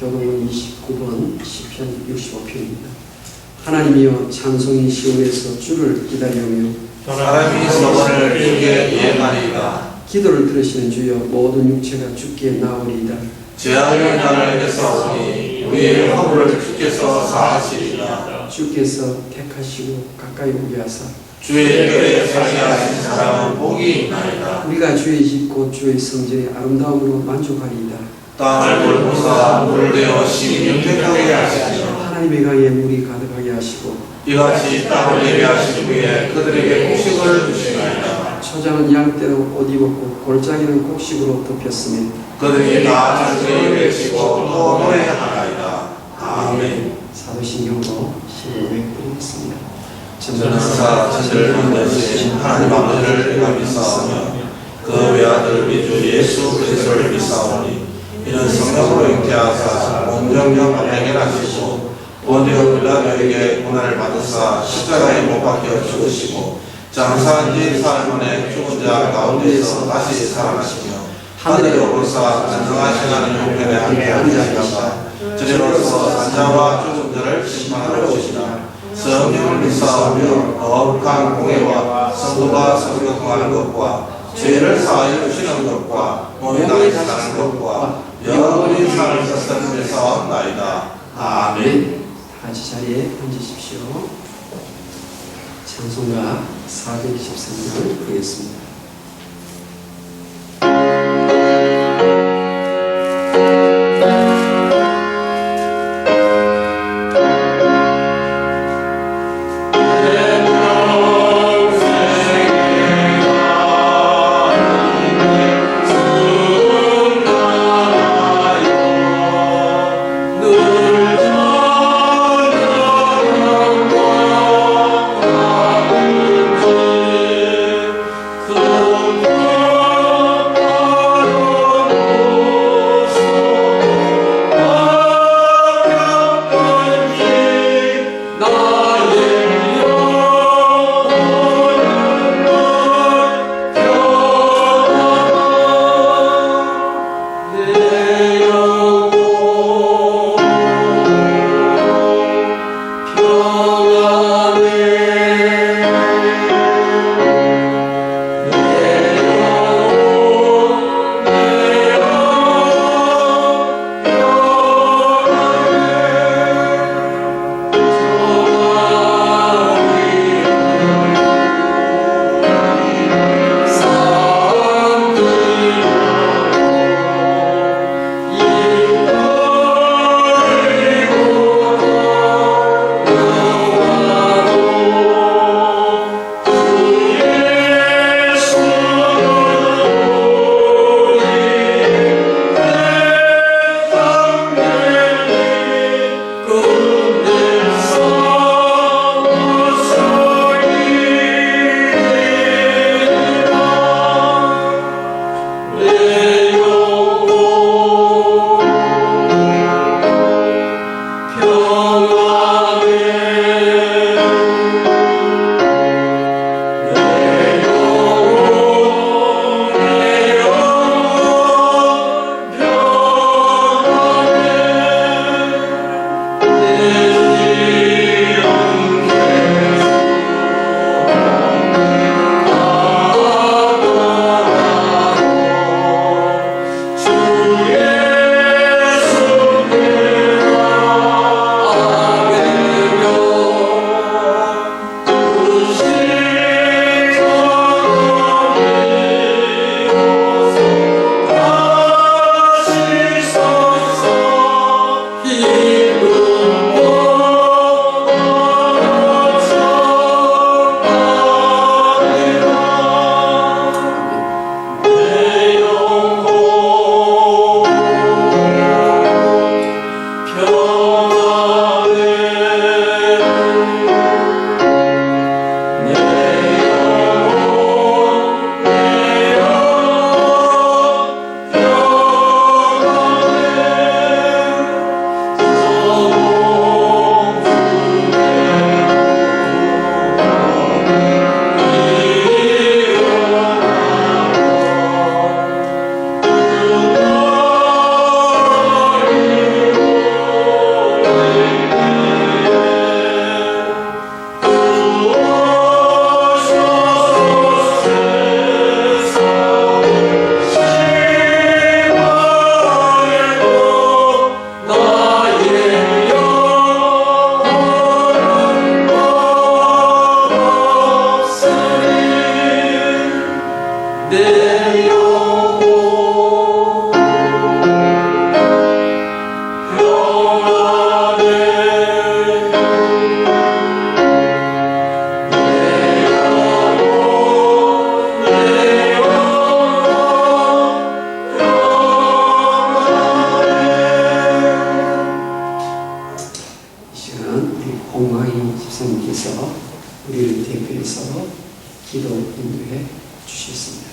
교독은 29번 시편 65편입니다. 하나님이여 찬송이 시온에서 주를 기다리며 사람이 서원을 주께 예하리이다. 기도를 들으시는 주여 모든 육체가 주께 나오리이다. 죄악의 나를 애써오니 우리의 허물을 주께서 사하시리이다. 주께서 택하시고 가까이 오게 하사 주의 뜰에 서게 하신 사람은 복이 있나이다. 우리가 주의 집 곧 주의 성전의 아름다움으로 만족하리이다. 땅을 돌보사 물을 내어 심히 윤택하게 하시며 하나님의 강에 물이 가득하게 하시고 이같이 땅을 예비하신 후에 그들에게 곡식을 주시나이다. 초장은 양떼로 옷 입었고 골짜기는 곡식으로 덮였으며 그들이 다 찬송을 외치고 또 노래하나이다. 아멘. 사도신경으로 시를 드리겠습니다. 전능하사 천지를 만드신 하나님 아버지를 내가 믿사오며 그 외아들 우리 주 예수 그리스도를 믿사오니 이는 성령으로 잉태하사 공정령 발행하시고 본디오 빌라도에게 고난을 받으사 십자가에 못 박혀 죽으시고 장사한 지 사흘 만에 죽은 자 가운데서 다시 살아나시며 하늘에 오르사 전능하신 하나님 우편에 함께 앉으시다가 저리로서 산자와 죽은 자를 심판하러 오시리라. 성령을 믿사오며 거룩한 공회와 성도가 성경하는 것과 죄를 사하여 주시는 것과 몸이 사는 것과 영원히 사는 것을 믿사옵나이다. 아멘. 다같이 자리에 앉으십시오. 찬송가 423을 부르겠습니다. Amen. 공광희 집사님께서 우리를 대표해서 기도 인도해 주시겠습니다.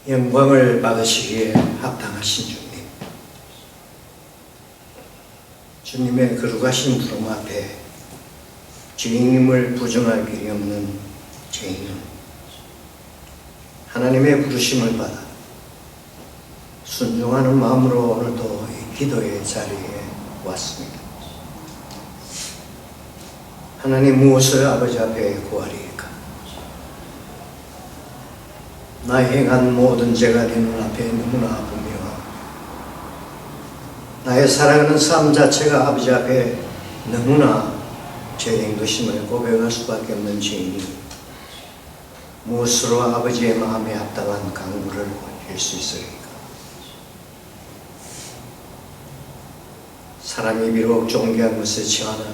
영광을 받으시기에 합당하신 주님, 주님의 거룩하신 부름 앞에 주님을 부정할 길이 없는 죄인은 하나님의 부르심을 받아 순종하는 마음으로 오늘도 이 기도의 자리에 왔습니다. 하나님, 무엇을 아버지 앞에 구하리이까? 나의 행한 모든 죄가 네 눈앞에 너무나 아프며 나의 살아가는 삶 자체가 아버지 앞에 너무나 죄된 것임을 고백할 수밖에 없는 죄인이 무엇으로 아버지의 마음에 합당한 강구를 올릴 수 있으리까? 사람이 비록 존귀한 것에 취하나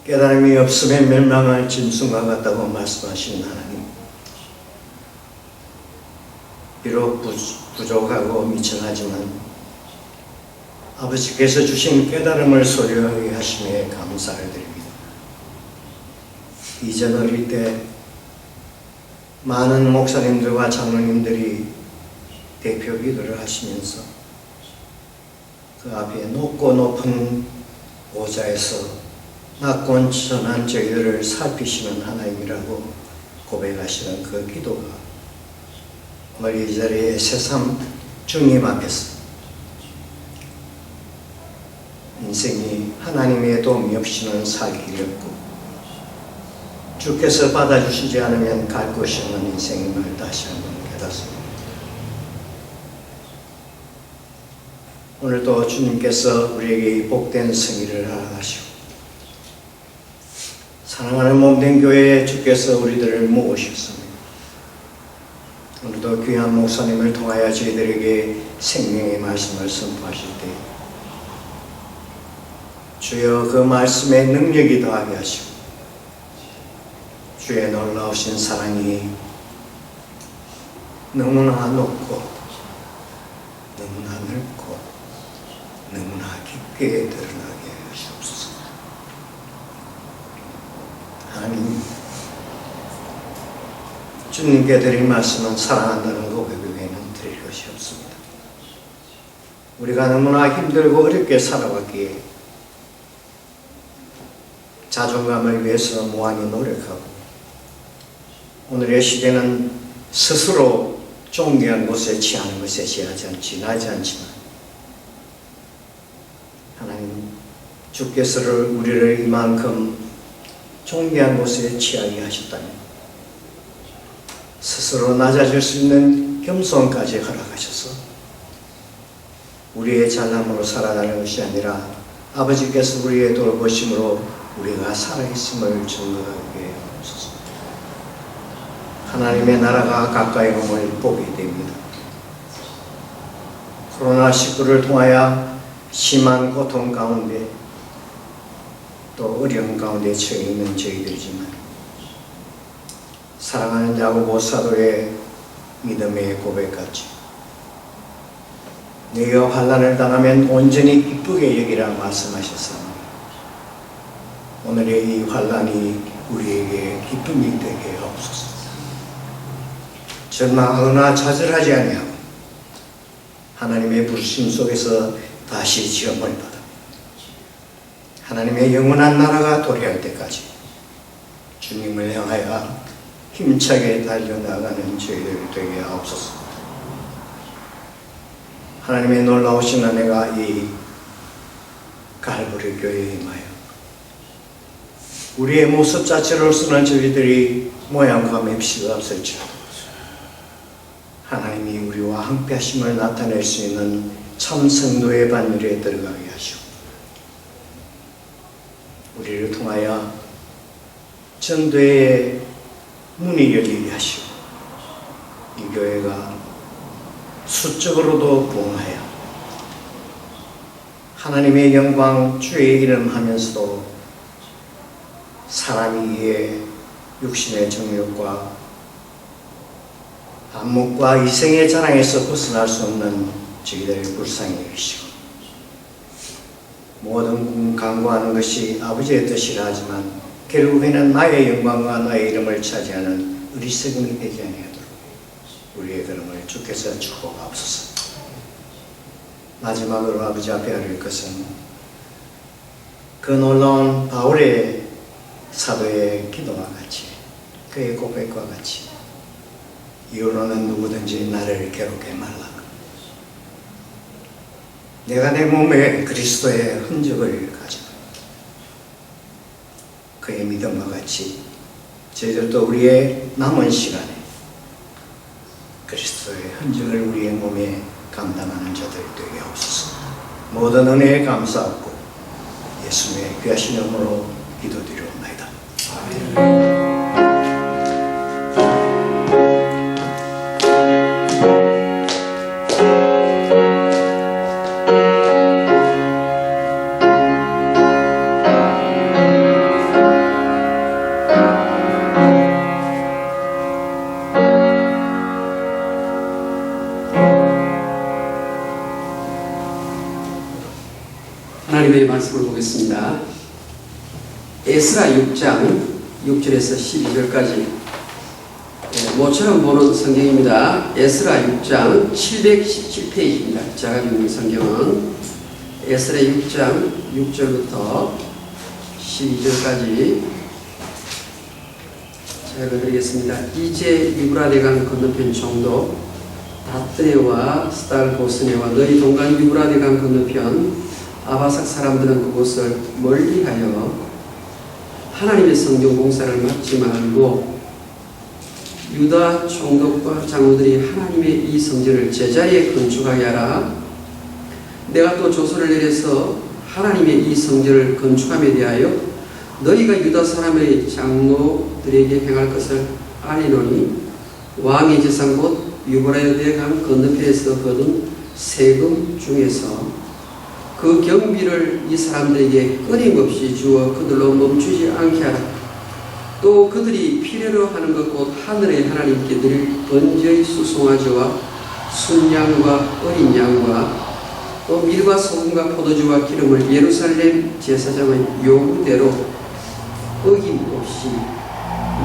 깨달음이 없으면 멸망할 짐승과 같다고 말씀하신 하나님, 비록 부족하고 미천하지만 아버지께서 주신 깨달음을 소유하게 하심에 감사를 드립니다. 이전 어릴 때 많은 목사님들과 장로님들이 대표 기도를 하시면서 그 앞에 높고 높은 보좌에서 낮고 천한 저희들을 살피시는 하나님이라고 고백하시는 그 기도가 오늘 이 자리에 새삼 주님 앞에서 인생이 하나님의 도움이 없이는 살기 어렵고 주께서 받아주시지 않으면 갈 곳이 없는 인생임을 다시 한번 깨닫습니다. 오늘도 주님께서 우리에게 이 복된 승리를 허락하시고 사랑하는 몸된 교회에 주께서 우리들을 모으셨습니다. 오늘도 귀한 목사님을 통하여 저희들에게 생명의 말씀을 선포하실 때 주여 그 말씀의 능력이 더하게 하시고 주의 놀라우신 사랑이 너무나 높고 너무나 넓고 너무나 깊게 드러나게 하시옵소서. 하나님, 주님께 드릴 말씀은 사랑한다는 고백 외에는 드릴 것이 없습니다. 우리가 너무나 힘들고 어렵게 살아왔기에 자존감을 위해서 무한히 노력하고 오늘의 시대는 스스로 존귀한 곳에 취하는 것에 지나지 않지만 하나님, 주께서를 우리를 이만큼 존귀한 곳에 취하게 하셨다면 스스로 낮아질 수 있는 겸손까지 허락하셔서 우리의 잘남으로 살아가는 것이 아니라 아버지께서 우리의 돌보심으로 우리가 살아있음을 증거하게 하옵소서. 하나님의 나라가 가까이 오음을 보게 됩니다. 코로나19를 통하여 심한 고통 가운데 또 어려움 가운데 처해 있는 저희들이지만 사랑하는 야고보 사도의 믿음의 고백같이 너희가 환난을 당하면 온전히 기쁘게 여기라 말씀하셨사오니 오늘의 이 환난이 우리에게 기쁨이 되게 하옵소서. 절망하거나 좌절하지 아니하고 하나님의 부르심 속에서 다시 지음을 받아 하나님의 영원한 나라가 도래할 때까지 주님을 향하여 힘차게 달려나가는 저희들 되게 하옵소서. 하나님의 놀라우신 은혜가 이 갈보리 교회에 임하여 우리의 모습 자체로서는 저희들이 모양과 맵시가 없을지라도 하나님이 우리와 함께 하심을 나타낼 수 있는 참 성도의 반열에 들어가게 하시고 우리를 통하여 전도의 문이 열리게 하시고 이 교회가 수적으로도 부흥하여 하나님의 영광 주의 이름 하면서도 사람이 이에 육신의 정욕과 안목과 이생의 자랑에서 벗어날 수 없는 저희들의 불쌍히 여기시고 모든 강구하는 것이 아버지의 뜻이라 하지만 결국에는 나의 영광과 나의 이름을 차지하는 어리석음이 되지 아니하도록 우리의 걸음을 주께서 축복하옵소서. 마지막으로 아버지 앞에 아뢰을 것은 그 놀라운 바울의 사도의 기도와 같이 그의 고백과 같이 이후로는 누구든지 나를 괴롭게 말라. 내가 내 몸에 그리스도의 흔적을 가지고 그의 믿음과 같이 저희들도 우리의 남은 시간에 그리스도의 흔적을 우리의 몸에 감당하는 자들 되게 하옵소서. 모든 은혜에 감사하고 예수님의 귀하신 이름으로 기도드리옵나이다. 아멘. 하나님의 말씀을 보겠습니다. 에스라 6장 6절에서 12절까지 모처럼 보는 성경입니다. 에스라 6장 717페이지입니다. 제가 읽는 성경은 에스라 6장 6절부터 12절까지 제가 읽어드리겠습니다. 이제 유브라데강 건너편 정도 다트네와 스달보스네와 너희 동간 유브라데강 건너편 아바삭 사람들은 그곳을 멀리하여 하나님의 성경 공사를 막지 말고 유다 총독과 장로들이 하나님의 이 성전을 제자리에 건축하게 하라. 내가 또 조서를 내려서 하나님의 이 성전을 건축함에 대하여 너희가 유다 사람의 장로들에게 행할 것을 아니노니 왕의 재산 곧 유브라데강 건너편에서 거둔 세금 중에서 그 경비를 이 사람들에게 끊임없이 주어 그들로 멈추지 않게 하라. 또 그들이 필요로 하는 것 곧 하늘의 하나님께 드릴 번제의 수송아지와 순양과 어린 양과 또 밀과 소금과 포도주와 기름을 예루살렘 제사장의 요구대로 어김없이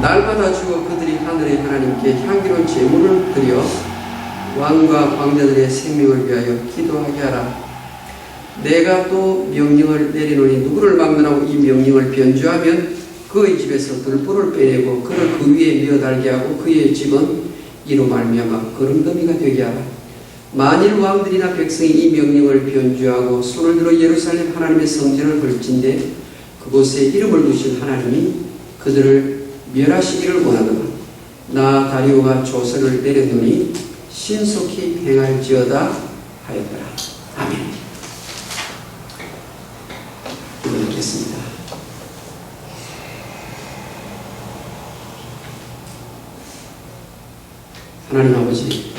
날마다 주어 그들이 하늘의 하나님께 향기로운 제물을 드려 왕과 왕자들의 생명을 위하여 기도하게 하라. 내가 또 명령을 내리노니 누구를 막론하고 이 명령을 변조하면 그의 집에서 들불을 빼내고 그를 그 위에 메어달게 하고 그의 집은 이로 말미암아 거름더미가 되게 하라. 만일 왕들이나 백성이 이 명령을 변조하고 손을 들어 예루살렘 하나님의 성전을 걸친데 그곳에 이름을 두신 하나님이 그들을 멸하시기를 원하노라. 나 다리오가 조서를 내렸노니 신속히 행할지어다 하였더라. 아멘. 기도드리겠습니다. 하나님 아버지,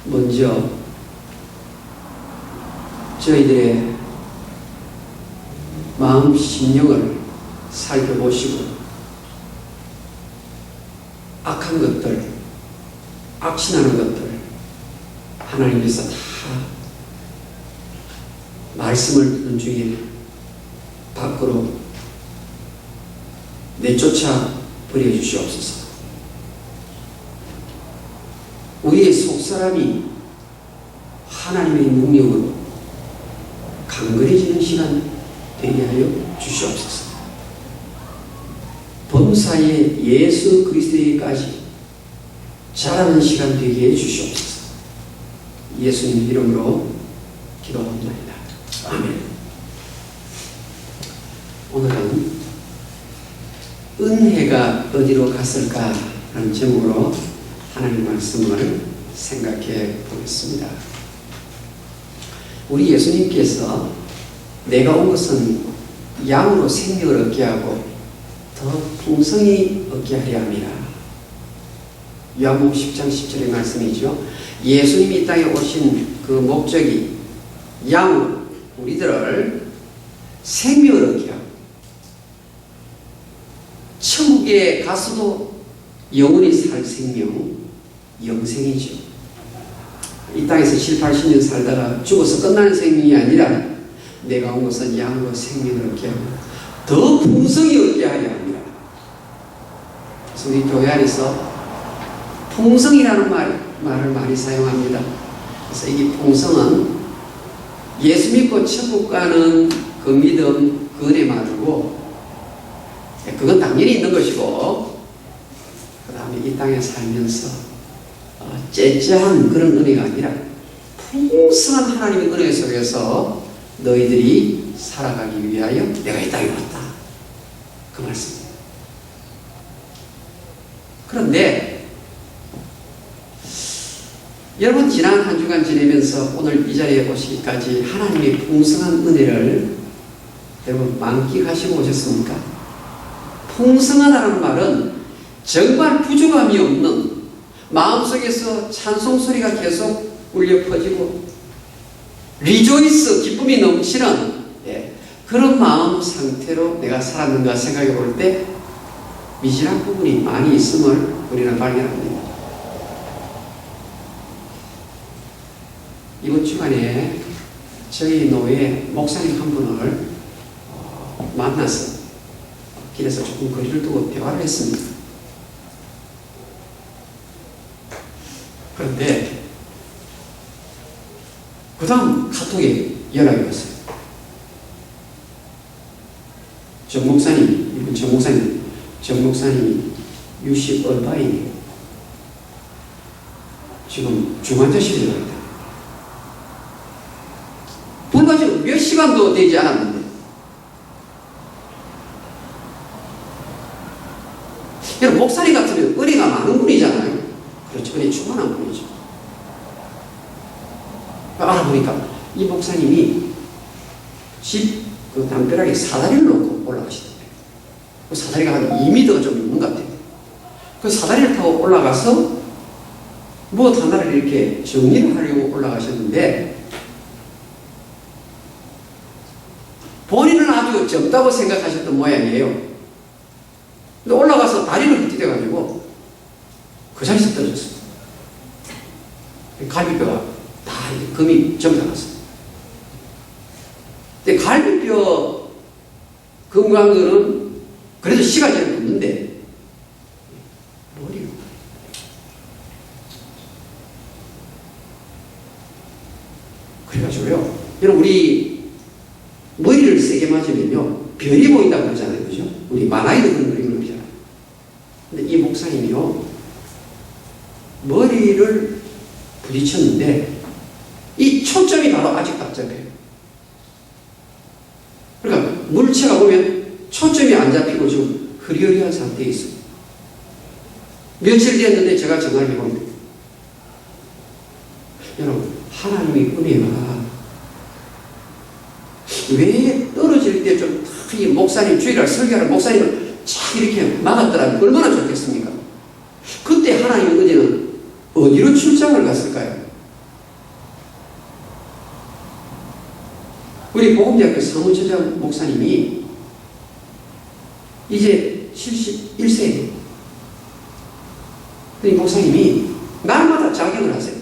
먼저 저희들의 마음 심령을 살펴보시고 악한 것들, 악신하는 것들 하나님께서 다 말씀을 듣는 중에 밖으로 내쫓아 버려주시옵소서. 우리의 속사람이 하나님의 능력으로 강건해지는 시간 되게 하여 주시옵소서. 범사에 예수 그리스도에게까지 자라는 시간 되게 해 주시옵소서. 예수님 이름으로 기도합니다. 아멘. 오늘은 은혜가 어디로 갔을까 하는 제목으로 하나님 말씀을 생각해 보겠습니다. 우리 예수님께서 내가 온 것은 양으로 생명을 얻게 하고 더 풍성히 얻게 하려 함이라. 요한복음 10장 10절의 말씀이죠. 예수님이 이 땅에 오신 그 목적이 양 우리들을 생명을 얻게 하고 천국에 가서도 영원히 살 생명, 영생이죠. 이 땅에서 7, 80년 살다가 죽어서 끝나는 생명이 아니라 내가 온 것은 양으로 생명을 얻게 하고 더 풍성히 얻게 하려 합니다. 그래서 우리 교회 안에서 풍성이라는 말을 많이 사용합니다. 그래서 이 풍성은 예수 믿고 천국 가는 그 믿음, 그 은혜 말고 그건 당연히 있는 것이고 그 다음에 이 땅에 살면서 째째한 그런 은혜가 아니라 풍성한 하나님의 은혜 속에서 너희들이 살아가기 위하여 내가 이 땅에 왔다. 그 말씀입니다. 그런데 여러분 지난 한 주간 지내면서 오늘 이 자리에 오시기까지 하나님의 풍성한 은혜를 여러분 만끽하시고 오셨습니까? 풍성하다는 말은 정말 부족함이 없는 마음속에서 찬송 소리가 계속 울려 퍼지고 리조이스 기쁨이 넘치는 그런 마음 상태로 내가 살았는가 생각해 볼 때 미진한 부분이 많이 있음을 우리는 발견합니다. 이번 주간에 저희 노회 목사님 한 분을 만나서 길에서 조금 거리를 두고 대화를 했습니다. 그런데 그 다음 카톡에 연락이 왔어요. 정 목사님이 유시 얼바인이에요. 지금 중환자실에 들어가 있다. 불과 지금 몇 시간도 되지 않았는데 여러분 목사님 같으면 은혜가 많은 분이잖아요. 그렇죠. 은혜 충만한 분이죠. 알아보니까 이 목사님이 집 그 담벼락에 사다리를 놓고 올라가시던데 그 사다리가 한 2m 좀 있는 것 같아요. 그 사다리를 타고 올라가서 무엇 하나를 이렇게 정리를 하려고 올라가셨는데 본인은 아주 젊다고 생각하셨던 모양이에요. 근데 올라가서 다리를 휘디뎌가지고 그 자리에서 떨어졌어요. 갈비뼈가 다 금이 점사갔어요. 근데 갈비뼈 건강은 그래도 시간이 없는데 머리가 그래가지고요. 여러분 우리 머리를 세게 맞으면요 별이 보인다고 그러잖아요. 그죠? 우리 만화에도 그런 그림을 그리잖아요. 근데 이 목사님이요 머리를 부딪혔는데 이 초점이 바로 아직 딱 잡혀요. 그러니까 물체가 보면 초점이 안 잡히고 지금 흐리흐리한 상태에 있어요. 며칠 됐는데 제가 전화를 해봅니다. 여러분 하나님의 은혜가 왜 떨어질 때 좀 이 목사님 주일날 설교하는 목사님을 쫙 이렇게 막았더라면 얼마나 좋겠습니까? 그때 하나님의 은혜는 어디로 출장을 갔을까요? 우리 복음대학교 사무처장 목사님이 이제 71세예요. 이 목사님이 날마다 자경을 하세요.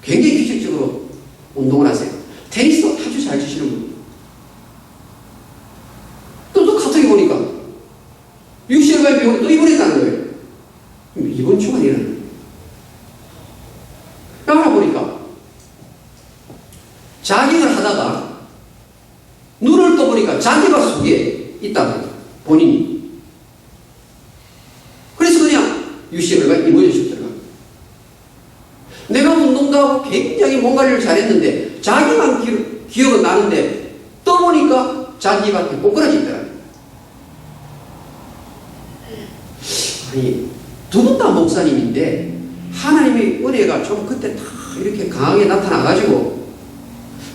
굉장히 규칙적으로 운동을 하세요. 테니스도 아주 잘 치시는 분. 또 카톡에 보니까 UCLA에 병원에 또 입원했다는 거예요. 이번 주간 일어나요. 알아보니까 자경을 하다가 눈을 떠보니까 자기가 속에 있다고 본인이. 그래서 그냥 UCLA가 입원하셨더라고요. 내가 운동도 하고 굉장히 뭔가를 잘했는데 자기만 기억은 나는데 떠보니까 자기가 꼬꾸라지더라고요. 아니 두 분 다 목사님인데 하나님의 은혜가 좀 그때 다 이렇게 강하게 나타나가지고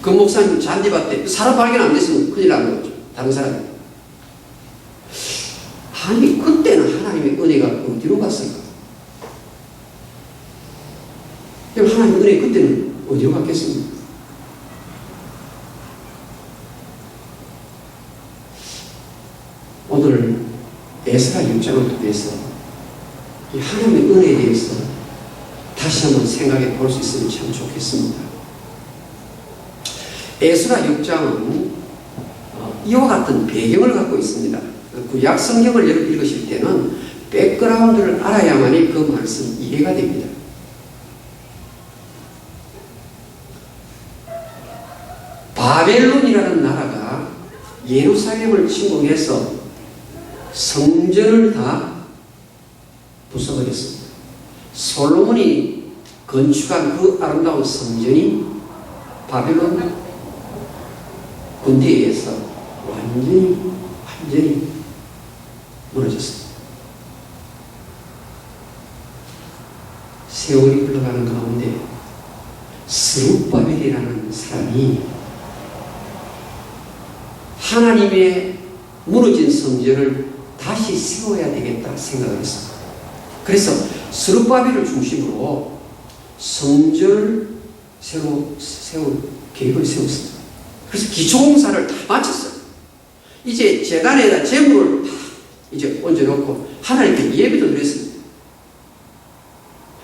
그 목사님 잔디밭에 사람 발견 안 됐으면 큰일 나는 거죠. 다른 사람이. 아니 그때는 하나님의 은혜가 어디로 갔을까? 그럼 하나님 은혜 그때는 어디로 갔겠습니까? 오늘 에스라 6장을 통해서 이 하나님의 은혜에 대해서 다시 한번 생각해 볼 수 있으면 참 좋겠습니다. 에스라 6장은 이와 같은 배경을 갖고 있습니다. 구약 성경을 읽으실 때는 백그라운드를 알아야만이 그 말씀 이해가 됩니다. 바벨론이라는 나라가 예루살렘을 침공해서 성전을 다 부숴버렸습니다. 솔로몬이 건축한 그 아름다운 성전이 바벨론 군대에 의해서 완전히 무너졌습니다. 세월이 흘러가는 가운데 스룹바벨이라는 사람이 하나님의 무너진 성전을 다시 세워야 되겠다 생각을 했습니다. 그래서 스룹바벨을 중심으로 성전을 새로 세울 계획을 세웠습니다. 그래서 기초공사를 다 마쳤어요. 이제 제단에다 재물을 다 이제 얹어놓고 하나님께 예배도 드렸습니다.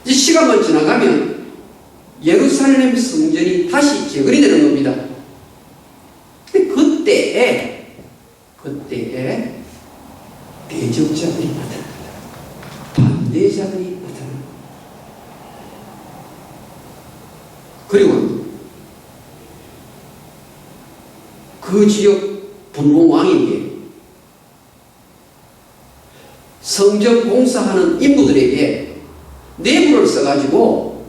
이 시간만 지나가면 예루살렘 성전이 다시 재건이 되는 겁니다. 근데 그때에 대적자들이 나타납니다. 반대자들이 나타납니다. 그리고 그 지역 분봉왕에게 성전 공사하는 인부들에게 뇌물을 써가지고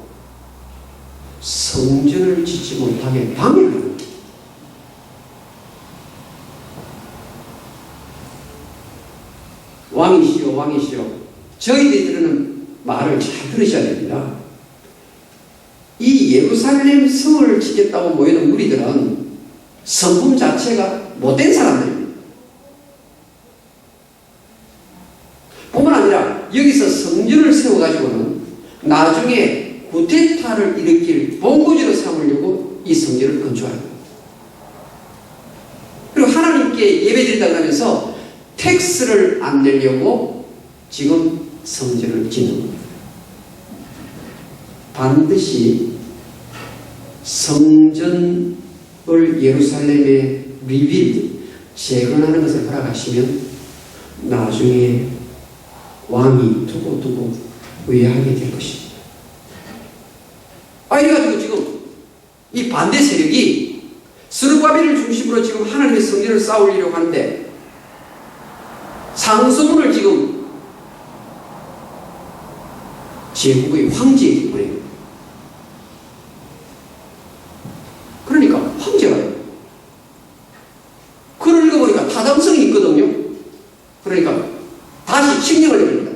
성전을 짓지 못하게 방해를 합니다. 왕이시여 저희들이 들으는 말을 잘 들으셔야 됩니다. 이 예루살렘 성을 짓겠다고 모이는 무리들은 성품 자체가 못된 사람들입니다. 뿐만 아니라 여기서 성전을 세워가지고는 나중에 구테타를 일으킬 본거지로 삼으려고 이 성전을 건축합니다. 그리고 하나님께 예배드린다고 하면서 텍스를 안 내려고 지금 성전을 짓는 겁니다. 반드시 성전을 예루살렘에 리빌드, 재건하는 것을 허락하시면 나중에 왕이 두고두고 의아하게 될 것입니다. 이래가지고 지금 이 반대 세력이 스룹바벨을 중심으로 지금 하나님의 성전을 쌓으려고 하는데 상소문을 지금 제국의 황제에게 보내요. 그러니까 황제가요. 글을 읽어보니까 타당성이 있거든요. 그러니까 다시 칙령을 내립니다.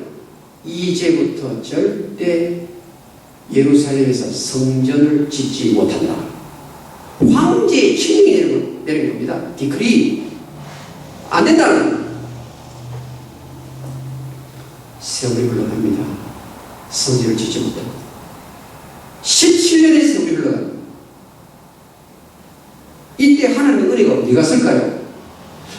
이제부터 절대 예루살렘에서 성전을 짓지 못한다. 황제의 칙령이 내린 겁니다. 디크리. 안 된다는 겁니다. 세월이 흘러갑니다. 성전을 짓지 못하고 17년의 세월이 흘러갑니다. 이때 하나님의 은혜가 어디 갔을까요?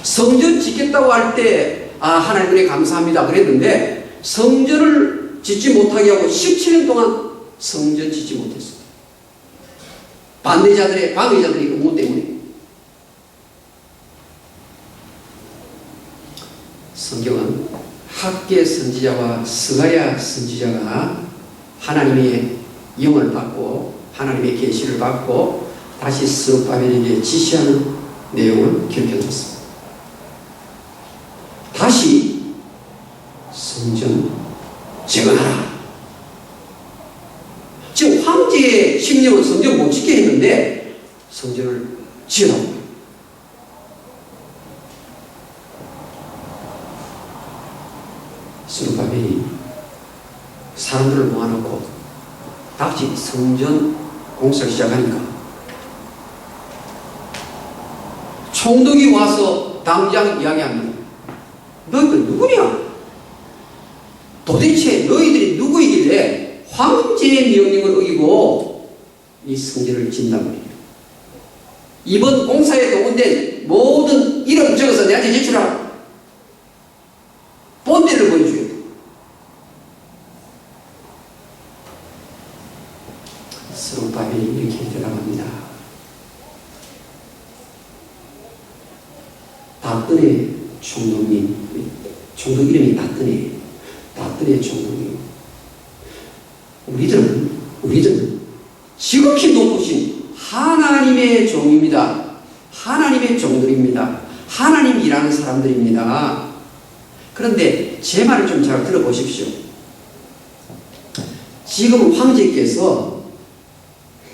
성전 짓겠다고 할 때 하나님 은혜 감사합니다 그랬는데 성전을 짓지 못하게 하고 17년 동안 성전 짓지 못했습니다. 반대자들의 방해자들의 음모 때문에. 성경은 학계 선지자와 스가랴 선지자가 하나님의 영을 받고 하나님의 계시를 받고 다시 스룹바벨에게 지시하는 내용을 기록해뒀습니다. 다시 성전 재건하라. 지금 황제의 심령은 성전 못 짓게 했는데 성전을 지으라고. 스룹바벨이 사람들을 모아놓고 다시 성전 공사를 시작하니까 총독이 와서 당장 이야기합니다. 너희들 누구냐? 도대체 너희들이 누구이길래 황제의 명령을 어기고 이 성전을 짓는단 말이에요. 이번 공사에 동원된 모든 이름 적어서 내한테 제출하라. 본때를 보여줘야 돼. 스룹바벨이 이렇게 대답합니다. 다뜬의 총독님, 총독 이름이 다뜬의 총독님. 우리들은 지극히 높으신 하나님의 종입니다. 하나님의 종들입니다. 하나님 일하는 사람들입니다. 그런데 제 말을 좀 잘 들어보십시오. 지금 황제께서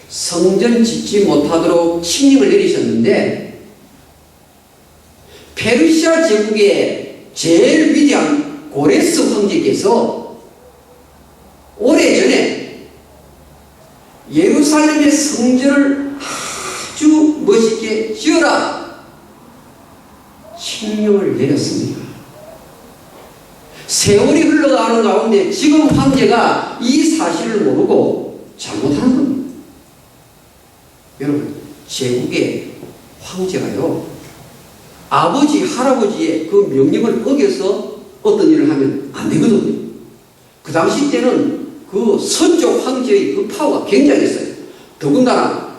성전 짓지 못하도록 칙령을 내리셨는데 페르시아 제국의 제일 위대한 고레스 황제께서 오래전에 예루살렘의 성전을 아주 멋있게 지어라 칙령을 내렸습니다. 세월이 흘러가는 가운데 지금 황제가 이 사실을 모르고 잘못하는 겁니다. 여러분, 제국의 황제가요, 아버지, 할아버지의 그 명령을 어겨서 어떤 일을 하면 안 되거든요. 그 당시 때는 그 서쪽 황제의 그 파워가 굉장했어요. 더군다나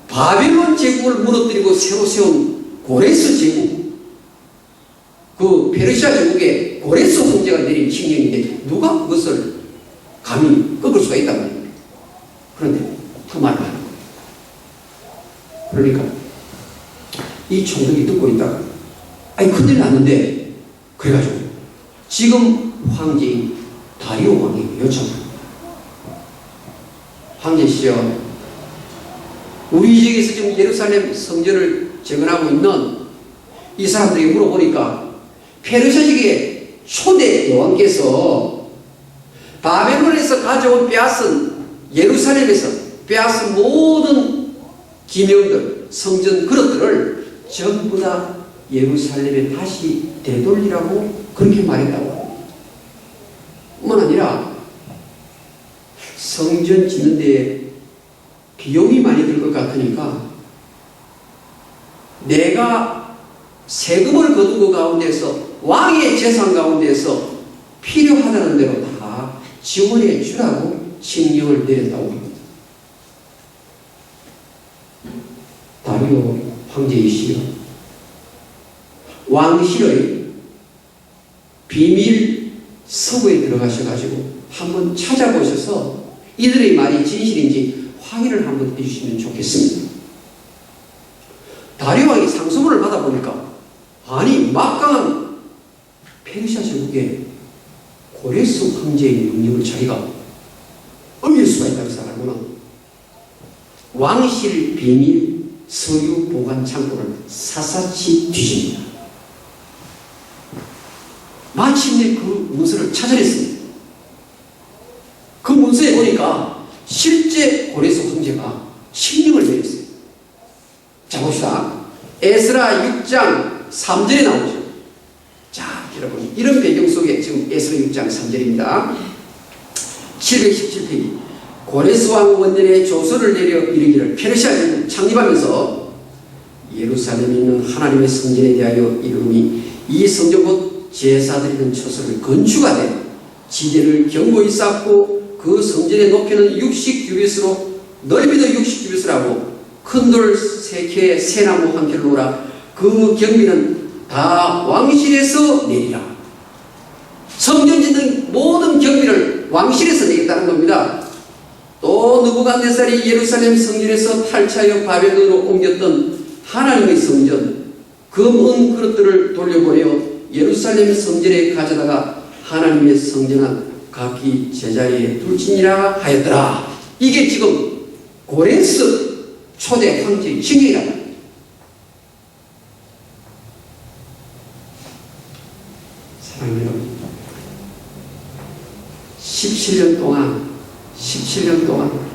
바벨론 제국을 무너뜨리고 새로 세운 고레스 제국, 그 페르시아 제국의 고레스 황제가 내린 칙령인데 누가 그것을 감히 꺾을 수가 있단 말입니다. 그런데 그 말을 하는 거예요. 그러니까 이 총독이 듣고 있다가 아니 큰일 났는데 그래가지고 지금 황제인 다리오 왕에게 요청합니다. 황제시여, 우리 지역에서 지금 예루살렘 성전을 재건하고 있는 이 사람들에게 물어보니까 페르시아 지역의 초대 여왕께서 바벨론에서 가져온 빼앗은 예루살렘에서 빼앗은 모든 기명들, 성전 그릇들을 전부 다 예루살렘에 다시 되돌리라고 그렇게 말했다고. 뿐만 아니라 성전 짓는 데 비용이 많이 들 것 같으니까 내가 세금을 거둔 것 가운데서 왕의 재산 가운데서 필요하다는 대로 다 지원해 주라고 칙령을 내렸다고 합니다. 다리오 황제이시여, 왕실의 비밀 서구에 들어가셔가지고 한번 찾아보셔서 이들의 말이 진실인지 확인을 한번 해주시면 좋겠습니다. 다리오 왕이 상소문을 받아보니까 아니 막강한 페르시아 제국의 고레스 황제의 명령을 자기가 어길 수가 있다고 생각하고는 왕실 비밀 서유 보관 창고를 샅샅이 뒤집니다. 마침내 그 문서를 찾아냈습니다. 그 문서에 보니까 실제 고레스 황제가 칙령을 내렸어요. 자 봅시다. 에스라 6장 3절에 나오죠. 자 여러분, 이런 배경 속에 지금 에스라 6장 3절입니다. 717페이지. 고레스 왕 원년에 조서를 내려 이르기를 페르시아 제국 창립하면서 예루살렘에 있는 하나님의 성전에 대하여 이르니 이 성전 곧 제사드리는 처소를 건축하되 지대를 견고히 쌓고 그 성전의 높이는 60규빗으로 넓이도 60규빗을 하고 큰 돌 3개 새나무 1개를 놓으라. 그 경비는 다 왕실에서 내리라. 성전 짓는 모든 경비를 왕실에서 내겠다는 겁니다. 또 느부갓네살이 예루살렘 성전에서 탈취하여 바벨론으로 옮겼던 하나님의 성전, 금, 은 그릇들을 돌려보내어 예루살렘 성전에 가져다가 하나님의 성전은 각기 제자리에 둘지니라 하였더라. 이게 지금 고레스 초대 황제의 칙령이라고 합니다. 사랑하는 여러분, 17년 동안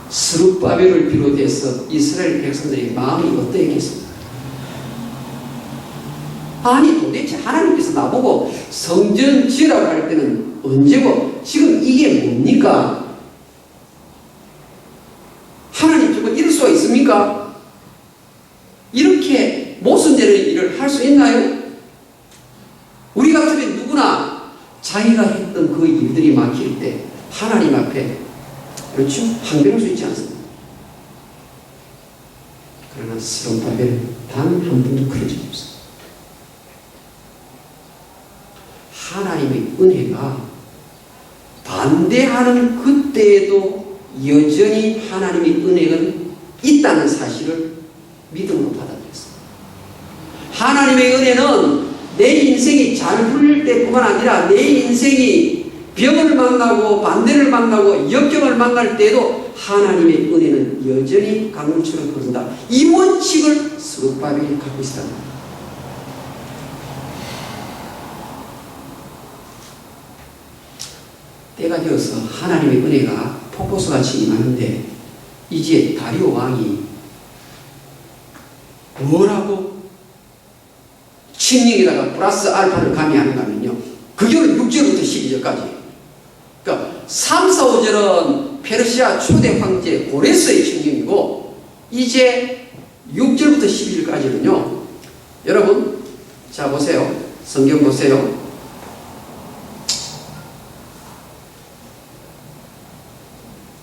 스룹바벨을 비롯해서 이스라엘 백성들의 마음이 어떠했겠습니까? 아니 도대체 하나님께서 나보고 성전 지으라고 할 때는 언제고 지금 이게 뭡니까? 하나님 정말 이럴 수가 있습니까? 이렇게 모순되는 일을 할 수 있나요? 우리 같으면 누구나 자기가 했던 그 일들이 막힐 때 하나님 앞에 그렇죠? 항변할 수 있지 않습니까? 그러나 스룹바벨은 단 한 번도 그런 적이 없어요. 하나님의 은혜가 반대하는 그때에도 여전히 하나님의 은혜는 있다는 사실을 믿음으로 받아들였어요. 하나님의 은혜는 내 인생이 잘 풀릴 때뿐만 아니라 내 인생이 병을 만나고 반대를 만나고 역경을 만날 때에도 하나님의 은혜는 여전히 강물처럼 흐른다. 이 원칙을 스룹바벨이 갖고 있었단 말이에요. 때가 되어서 하나님의 은혜가 폭포수같이 임하는데 이제 다리오 왕이 뭐라고 칙령에다가 플러스 알파를 가미하는가 하면요. 그게 6절부터 12절까지. 그러니까 3, 4, 5절은 페르시아 초대 황제 고레스의 칙령이고 이제 6절부터 12절까지는요. 여러분 자 보세요. 성경 보세요.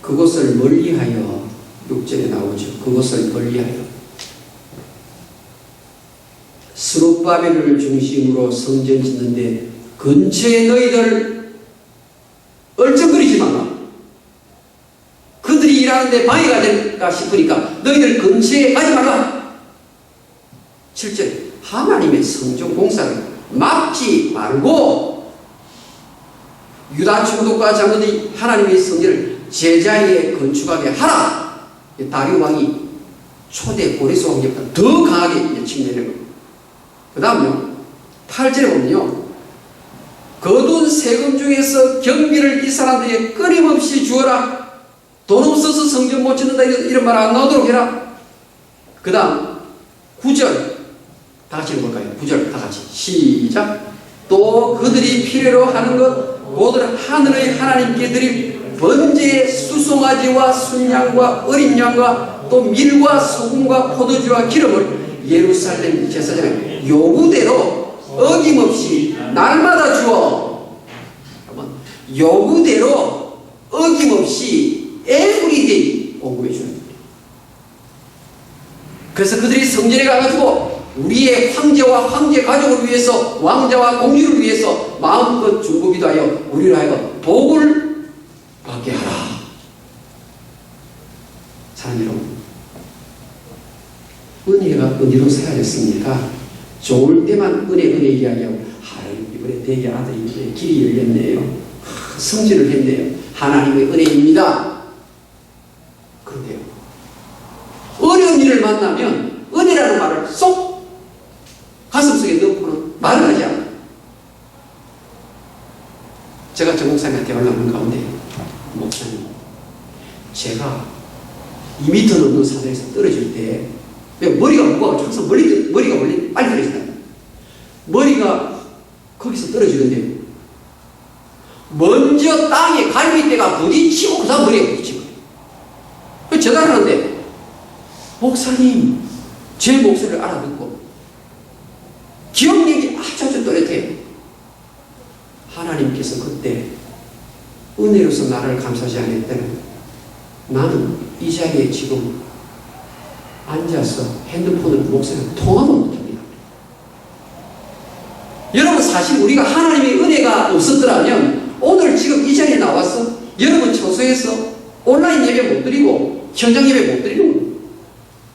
그것을 멀리하여 6절에 나오죠. 그것을 멀리하여 스룹바벨을 중심으로 성전 짓는데 근처에 너희들 얼쩡거리지 마라. 그들이 일하는데 방해가 될까 싶으니까 너희들 근처에 가지 마라. 7절 하나님의 성전 공사를 막지 말고 유다 총독과 장로들이 하나님의 성전을 제자리에 건축하게 하라. 다리오 왕이 초대 고레스 왕제보다 더 강하게 칭찬하는 겁니다. 그 다음요 8절에 보면요 거둔 세금 중에서 경비를 이 사람들에게 끊임없이 주어라. 돈 없어서 성전 못 짓는다 이런 말 안 나오도록 해라. 그 다음 9절 다 같이 읽어볼까요? 9절 다 같이 시작. 또 그들이 필요로 하는 것 곧 하늘의 하나님께 드릴 번제의 수송아지와 순양과 어린 양과 또 밀과 소금과 포도주와 기름을 예루살렘 제사장의 요구대로 어김없이 날마다 주어. 요구대로 어김없이 everyday 공급해 주는 거예요. 그래서 그들이 성전에 가가지고 우리의 황제와 황제 가족을 위해서 왕자와 공주를 위해서 마음껏 중보기도 하여 우리를 하여 복을 받게 하라. 사랑하는 여러분, 은혜가 어디로 사라졌습니까? 좋을 때만 은혜 이야기하고 하나님 이번에 대개 아들이 길이 열렸네요. 성질을 했네요. 하나님의 은혜입니다. 그런데요, 어려운 일을 만나면 은혜라는 말을 쏙 가슴속에 넣고는 말을 하지 않아요. 제가 정 목사님한테 연락하는 가운데 목사님, 제가 2m 넘는 산에서 떨어질 때 머리가 무거워서 항상 머리가 빨리 떨어진다. 머리가 거기서 떨어지는데 먼저 땅에 갈비뼈가 부딪히고 그 다음 머리가 부딪히고 전화하는데 목사님 제 목소리를 알아듣고 기억력이 아주 또렷해요. 하나님께서 그때 은혜로서 나를 감싸지 않았다면 나는 이 자리에 지금 앉아서 핸드폰으로 목사님 통화도 못합니다. 여러분 사실 우리가 하나님의 은혜가 없었더라면 오늘 지금 이 자리에 나와서 여러분 처소에서 온라인 예배 못 드리고 현장 예배 못 드리는 거예요.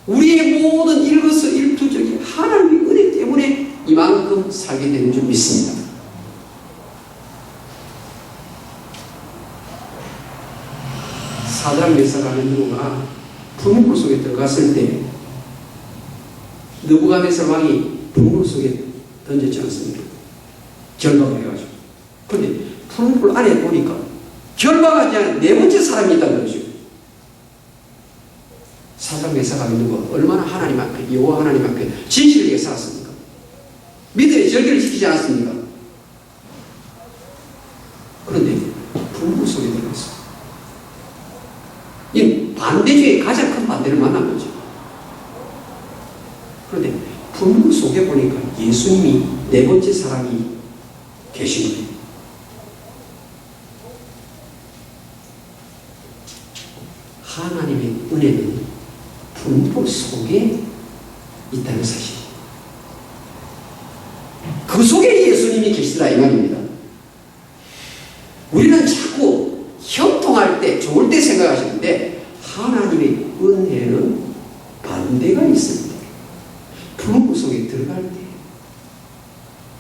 우리의 모든 일거수일투족이 하나님의 은혜 때문에 이만큼 살게 되는 줄 믿습니다. 사장 메사라는 누구가 불물 속에 들어갔을 때 느부갓네살 왕이 불물 속에 던졌지 않습니까? 결박을 해가지고. 그런데 불물 안에 보니까 결박하지 않은 네 번째 사람이 있다는 거죠. 사장 메사가 누구 얼마나 하나님 앞에 여호와 하나님 앞에 진실을 위해 살았습니까? 믿음의 절기를 지키지 않았습니까? 그런데 반대 중에 가장 큰 반대를 만난 거죠. 그런데 분명 속에 보니까 예수님이 네 번째 사람이 계신 거예요. 하나님의 은혜는 분포 속에 있다는 사실. 그 속에 예수님이 계시더라 이 말입니다. 우리는 자꾸 형통할 때, 좋을 때 생각하시는데 하나님의 은혜는 반대가 있습니다. 분포 속에 들어갈 때.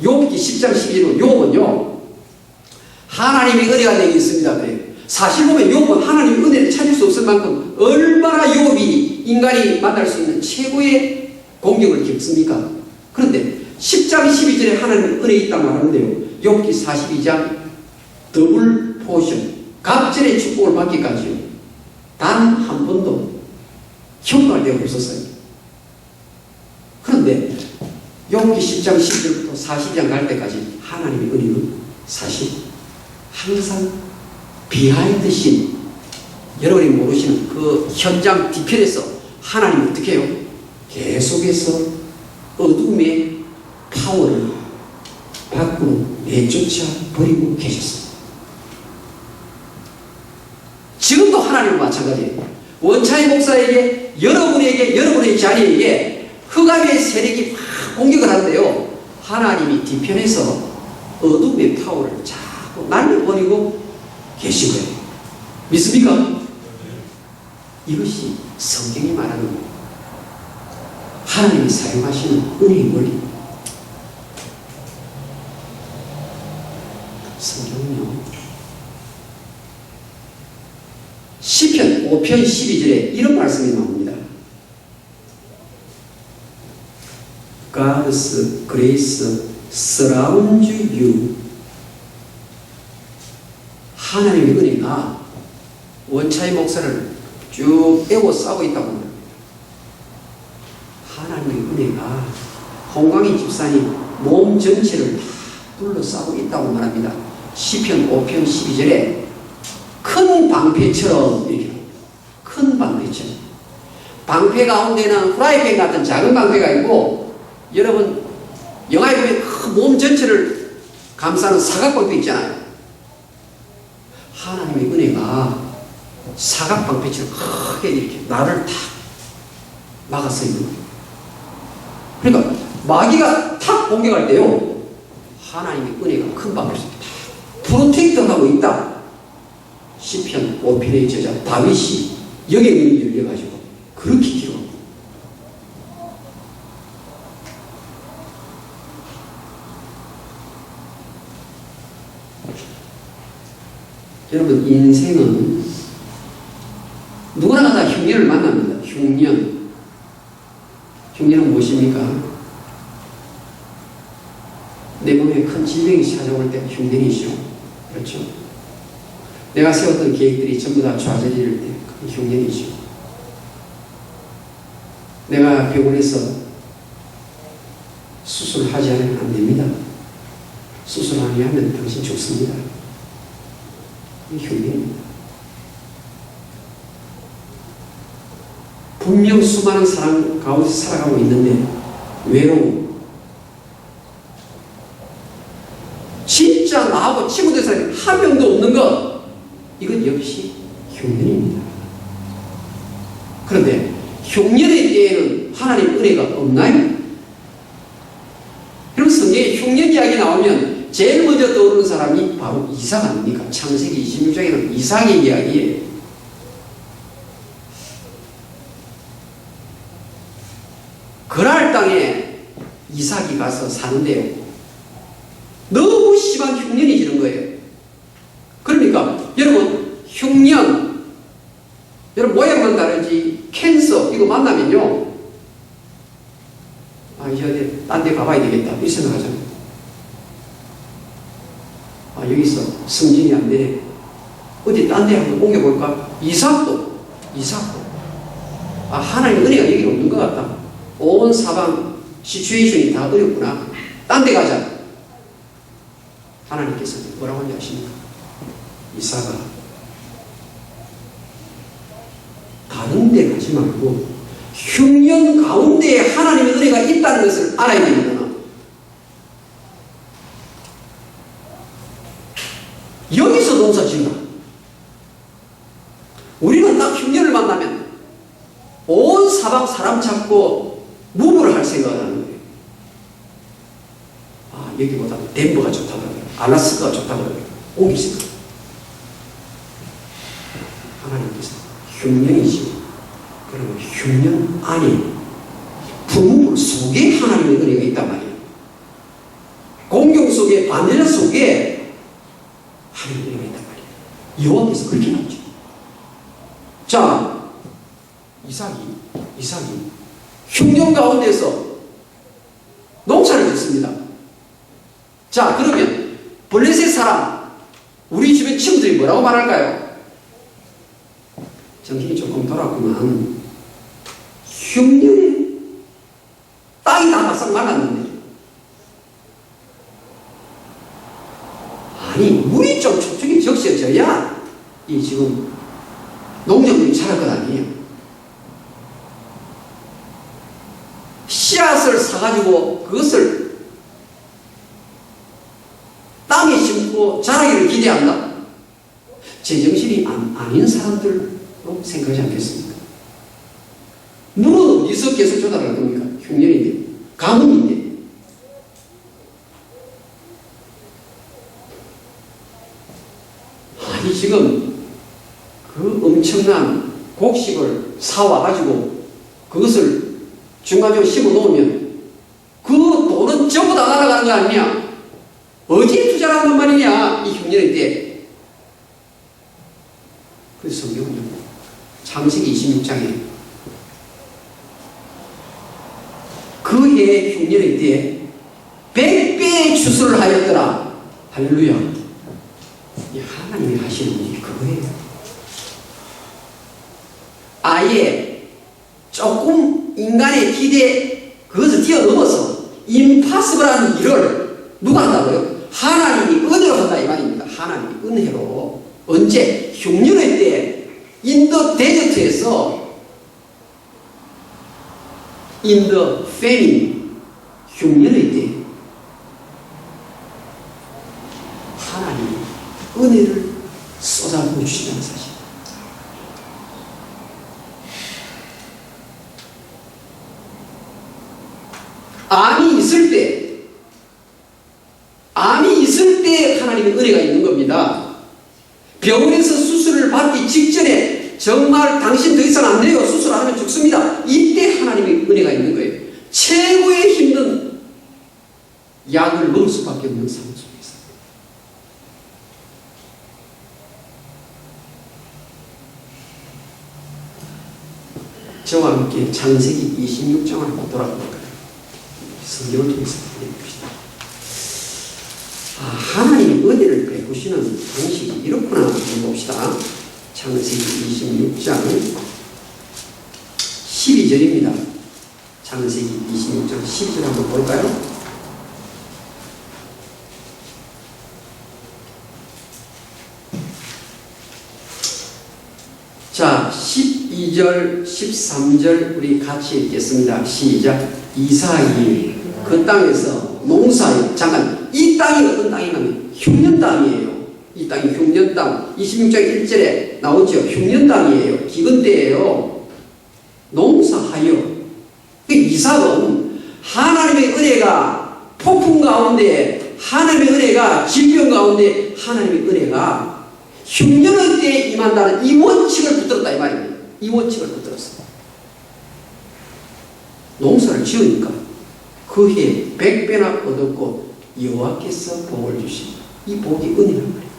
욥기 10장 12절 욥은요 하나님의 은혜가 내게 있습니다. 그래요. 사실 보면 욥은 하나님의 은혜를 찾을 수 없을 만큼 얼마나 욥이 인간이 만날 수 있는 최고의 공격을 겪습니까? 그런데 10장 12절에 하나님의 은혜 있다고 말하는데요. 욥기 42장 더블 포션 갑절의 축복을 받기까지요. 단 한 번도 형통할 때가 없었어요. 그런데 욥기 10장 10절부터 40장 갈 때까지 하나님의 은혜는 사실 항상 비하인드 씬, 여러분이 모르시는 그 현장 뒤편에서 하나님은 어떻게 해요? 계속해서 어둠의 파워를 밖으로 내쫓아 버리고 계셨습니다. 지금도 하나님은 마찬가지예요. 원차이 목사에게, 여러분에게, 여러분의 자리에게 흑암의 세력이 막 공격을 하는데요. 하나님이 뒤편에서 어둠의 파워를 자꾸 날려버리고 계신 거예요. 믿습니까? 이것이 성경이 말하는 하나님이 사용하시는 은혜의 원리입니다. 성경은요 시편 5편 12절에 이런 말씀이 나옵니다. God's grace surrounds you. 하나님의 은혜가 원차의 목사를 쭉 에워싸고 있다고 합니다. 하나님의 은혜가 홍광희 집사님 몸 전체를 다 둘러싸고 있다고 말합니다. 시편 5편 12절에 큰 방패처럼 이렇게 큰 방패처럼 방패 가운데는 프라이팬 같은 작은 방패가 있고 여러분 영화에 보면 몸 전체를 감싸는 사각방패 있잖아요. 하나님의 은혜가 사각방패처럼 크게 이렇게 나를 탁 막아서 있는 거예요. 그러니까 마귀가 탁 공격할 때요 하나님의 은혜가 큰 방패에서 탁 프로텍트하고 있다. 시편 5편의 저자 다윗이 영의 문이 열려가지고 그렇게 기록합니다. 여러분 인생은 누구나 다 흉년을 만납니다. 흉년. 흉년은 무엇입니까? 내 몸에 큰 질병이 찾아올 때 흉년이죠. 그렇죠? 내가 세웠던 계획들이 전부 다 좌절일 때 그게 흉년이죠. 내가 병원에서 수술하지 않으면 안 됩니다. 수술하지 않으면 당신 죽습니다. 이게 흉년입니다. 분명 수많은 사람 가운데 살아가고 있는데 외로움, 진짜 나하고 친구들 사이에 한 명도 없는 것, 이건 역시 흉년입니다. 그런데 흉년의 때에는 하나님 은혜가 없나요? 그럼 성경에 흉년 이야기 나오면 제일 먼저 떠오르는 사람이 바로 이삭 아닙니까? 창세기 26장에는 이삭의 이야기예요. 그랄 땅에 이삭이 가서 사는데요. 너무 심한 흉년이 지는 거예요. 그러니까 여러분 흉년, 여러분 모양만 다르지 캔서 이거 만나면요. 아 이제 딴 데 가봐야 되겠다 이렇게 생각하잖아요. 아 여기서 승진이 안 되네. 어디 딴 데 한번 옮겨볼까? 이삭도 아 하나님 은혜가 여기 없는 것 같다. 온 사방 시츄에이션이 다 어렵구나. 딴 데 가자. 하나님께서 뭐라고 하는지 아십니까? 이삭아 다른 데 가지 말고 흉년 가운데에 하나님의 은혜가 있다는 것을 알아야 됩니다. 여기서 농사 지으라. 우리는 딱 흉년을 만나면 온 사방 사람 찾고 무브를 할 생각을 하는 거예요. 아, 여기보다 덴버가 좋다더라고요. 알라스카가 좋다더라고요. 오기 생각. 하나님께서 흉년이지. 그러면 흉년 안에 부문 속에 하나님의 은혜가 있단 말이에요. 공경 속에, 반대자 속에 하나님의 은혜가 있단 말이에요. 여호와께서 그렇게 나오죠. 자, 이삭이 흉년 가운데서 농사를 짓습니다. 자, 그러면 블레셋 사람, 우리 주변 친구들이 뭐라고 말할까요? 정신이 조금 돌았구만. 흉년에 땅이 다 바싹 말랐는데, 아니 물이 좀 촉촉이 적셔져야 이 지금 농작물이 자랄 것 아니에요. 씨앗을 사가지고 그것을 땅에 심고 자라기를 기대한다? 제정신이 아닌 사람들로 생각하지 않겠습니까? 물은 어디서 계속 조달할 겁니까? 흉년인데, 가뭄인데. 아니 지금 그 엄청난 곡식을 사와가지고 그것을 중간중간 심어 놓으면 그 돈은 전부 다 날아가는 거 아니냐? 어디에 투자를 한단 말이냐? 이 흉년의 때. 그래서 성경은 창세기 26장에 그 해 흉년의 때에 100배의 추수를 하였더라. 할렐루야. 이 하나님이 하시는 일이 그거예요. 아예 조금 인간의 기대 그것을 뛰어넘어서 임파서블한 일을 누가 한다고요? 하나님이 은혜로 한다 이 말입니다. 하나님이 은혜로. 언제? 흉년의 때 인도 데저트에서 인도 페민 흉년의 때 하나님이 은혜를 쏟아부어 주신다는 사실. 암이 있을 때 하나님의 은혜가 있는 겁니다. 병원에서 수술을 받기 직전에 정말 당신 더 이상 안 돼요. 수술 안 하면 죽습니다. 이때 하나님의 은혜가 있는 거예요. 최고의 힘든 약을 먹을 수밖에 없는 상황 속에서. 저와 함께 창세기 26장을 한번 돌아볼까요? 성경을 통해서 보내봅시다. 하나님이 은혜를 베푸시는 방식이 이렇구나 한번 봅시다. 창세기 26장 12절입니다. 창세기 26장 12절 한번 볼까요? 자, 12절, 13절 우리 같이 읽겠습니다. 시작. 이삭이 그 땅에서 농사에, 잠깐, 이 땅이 어떤 땅이냐면 흉년 땅이에요. 이 땅이 흉년 땅. 26장 1절에 나오죠. 흉년 땅이에요. 기근 때예요. 농사하여. 이삭은 하나님의 은혜가 폭풍 가운데, 하나님의 은혜가 질병 가운데, 하나님의 은혜가 흉년의 때에 임한다는 이 원칙을 붙들었다 이 말입니다. 이 원칙을 붙들었어. 농사를 지으니까 그 해에 100배나 얻었고 여호와께서 복을 주신다. 이 복이 은혜란 말이에요.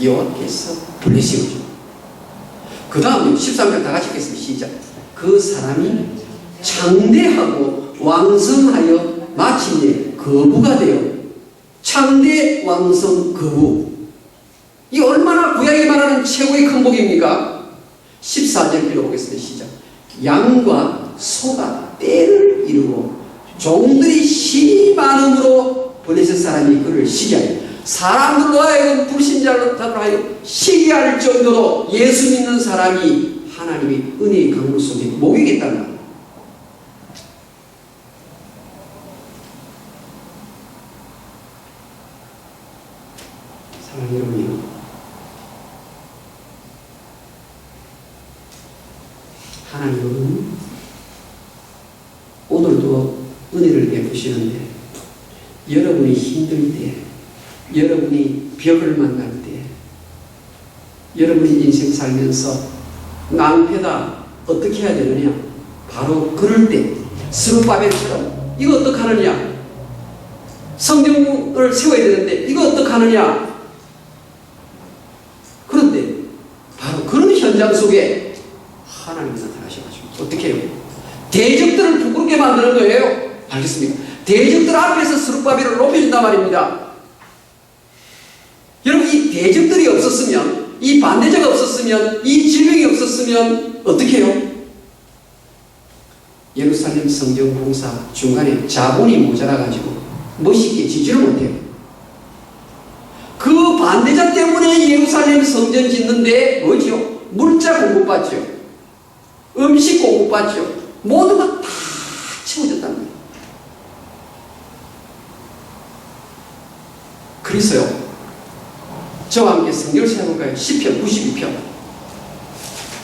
여호와께서 블레싱을 줍니다. 그 다음 13절 다 같이 읽겠습니다. 시작. 그 사람이 창대하고 왕성하여 마침내 거부가 되어 창대 왕성 거부. 이 얼마나 구약에 말하는 최고의 큰 복입니까? 14절 읽어보겠습니다. 시작. 양과 소가 때를 이루고 종들이 힘이 많음으로 블레셋 사람이 그를 시기하여 사람들로 하여금 불신자로 하여 시기할 정도로 예수 믿는 사람이 하나님이 은혜의 강물 속에 목이겠다는 말. 사랑하는 여러분이요, 하나님은 오늘도 은혜를 베푸시는데 여러분이 힘들 때, 여러분이 벽을 만날 때, 여러분이 인생 살면서 낭패다 어떻게 해야 되느냐? 바로 그럴 때 스룹바벨처럼 이거 어떡하느냐? 성경을 세워야 되는데 이거 어떡하느냐? 그런데 바로 그런 현장 속에 하나님이 나타나셔가지고 어떻게 해요? 대적들을 부끄럽게 만드는 거예요. 알겠습니까? 대적들 앞에서 스룹바벨을 높여준단 말입니다. 여러분, 이 대적들이 없었으면, 이 반대자가 없었으면, 이 질병이 없었으면 어떻게 해요? 예루살렘 성전 공사 중간에 자본이 모자라가지고 멋있게 지지를 못해요. 그 반대자 때문에 예루살렘 성전 짓는데 뭐죠? 물자 공급받죠. 음식 공급받죠. 모두가 다 채워졌단 말이에요. 그래서요, 저와 함께 성경을 찾아볼까요? 시편 92편.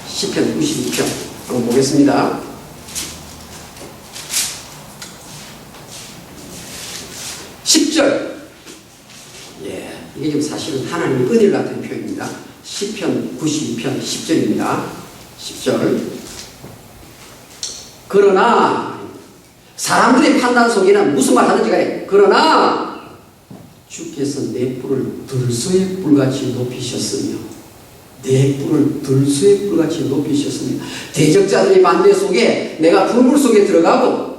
시편 92편. 한번 보겠습니다. 이게 좀 사실은 하나님의 은혜를 나타내는 표현입니다. 시편 92편 10절입니다. 10절. 그러나 사람들의 판단 속에는 무슨 말 하는지 간에 그러나 주께서 내 뿔을 들소의 뿔같이 높이셨으며 내 뿔을 들소의 뿔같이 높이셨으며 대적자들의 반대 속에 내가 불물 속에 들어가고